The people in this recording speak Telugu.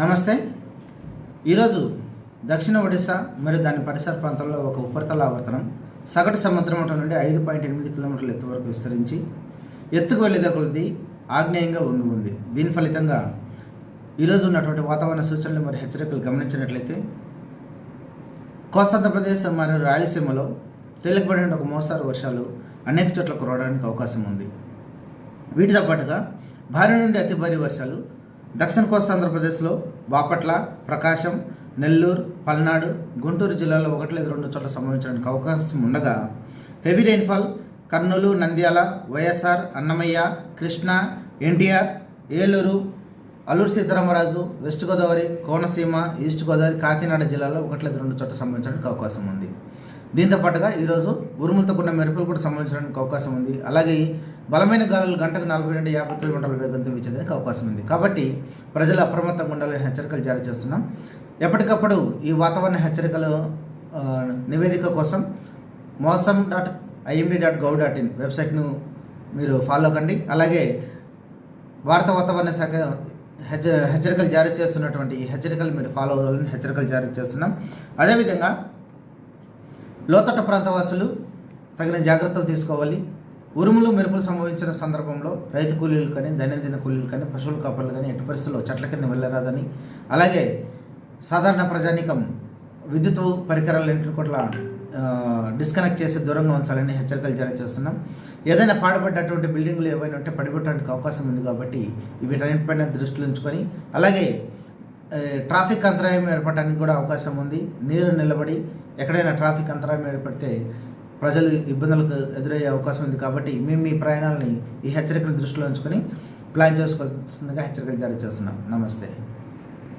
నమస్తే. ఈరోజు దక్షిణ ఒడిశా మరియు దాని పరిసర ప్రాంతాల్లో ఒక ఉపరితల ఆవర్తనం సగటు సముద్ర మట్టం నుండి 5.8 కిలోమీటర్ల ఎత్తు వరకు విస్తరించి ఎత్తుకు వెళ్ళేదే కొలది ఆగ్నేయంగా వంగి ఉంది. దీని ఫలితంగా ఈరోజు ఉన్నటువంటి వాతావరణ సూచనలు మరియు హెచ్చరికలు గమనించినట్లయితే కోస్తాంధ్రప్రదేశ్ మరియు రాయలసీమలో తేలికపడిన ఒక మోస్తారు వర్షాలు అనేక చోట్ల కురవడానికి అవకాశం ఉంది. వీటితో పాటుగా భారీ నుండి అతి భారీ వర్షాలు దక్షిణ కోస్తాంధ్రప్రదేశ్లో బాపట్ల, ప్రకాశం, నెల్లూరు, పల్నాడు, గుంటూరు జిల్లాలో 1 లేదా 2 చోట్ల సంభవించడానికి అవకాశం ఉండగా heavy rainfall Kurnool, Nandyal, YSR, Annamayya, Krishna, NTR, Eluru, Alluri Sitharamaraju, west Godavari, Konaseema, east Godavari, Kakinada జిల్లాలో 1 లేదా 2 చోట్ల సంభవించడానికి అవకాశం ఉంది. దీంతో పాటుగా ఈరోజు ఉరుములతో కూడిన మెరుపులు కూడా సంభవించడానికి అవకాశం ఉంది. అలాగే బలమైన గాలులు గంటకు 40 నుండి 50 కిలోమీటర్ల వేగంతో వీచేదానికి అవకాశం ఉంది. కాబట్టి ప్రజలు అప్రమత్తంగా ఉండాలని హెచ్చరికలు జారీ చేస్తున్నాం. ఎప్పటికప్పుడు ఈ వాతావరణ హెచ్చరికలు నివేదిక కోసం mosam.imd.gov.in వెబ్సైట్ను మీరు ఫాలో కండి. అలాగే భారత వాతావరణ శాఖ హెచ్చరికలు జారీ చేస్తున్నటువంటి ఈ హెచ్చరికలు మీరు ఫాలో అవ్వాలని హెచ్చరికలు జారీ చేస్తున్నాం. అదేవిధంగా లోతట్టు ప్రాంతవాసులు తగిన జాగ్రత్తలు తీసుకోవాలి. ఉరుములు మెరుపులు సంభవించిన సందర్భంలో రైతు కూలీలు కానీ, దైనందిన కూలీలు కానీ, పశువుల కాపర్లు కానీ ఎట్టి పరిస్థితుల్లో చెట్ల కింద వెళ్ళరాదని, అలాగే సాధారణ ప్రజానీకం విద్యుత్ పరికరాలన్నింటినీ కూడా డిస్కనెక్ట్ చేసి దూరంగా ఉంచాలని హెచ్చరికలు జారీ చేస్తున్నాం. ఏదైనా పాడుపడ్డటువంటి బిల్డింగ్లు ఏవైనా ఉంటే పడిపోవడానికి అవకాశం ఉంది. కాబట్టి వీటన్నిటిపైన దృష్టిలో ఉంచుకొని, అలాగే ట్రాఫిక్ అంతరాయం ఏర్పడడానికి కూడా అవకాశం ఉంది. నీరు నిలబడి ఎక్కడైనా ట్రాఫిక్ అంతరాయం ఏర్పడితే ప్రజలు ఇబ్బందులకు ఎదురయ్యే అవకాశం ఉంది. కాబట్టి మేము మీ ప్రయాణాలని ఈ హెచ్చరికలను దృష్టిలో ఉంచుకొని ప్లాన్ చేసుకోవాల్సిందిగా హెచ్చరికలు జారీ చేస్తున్నాం. నమస్తే.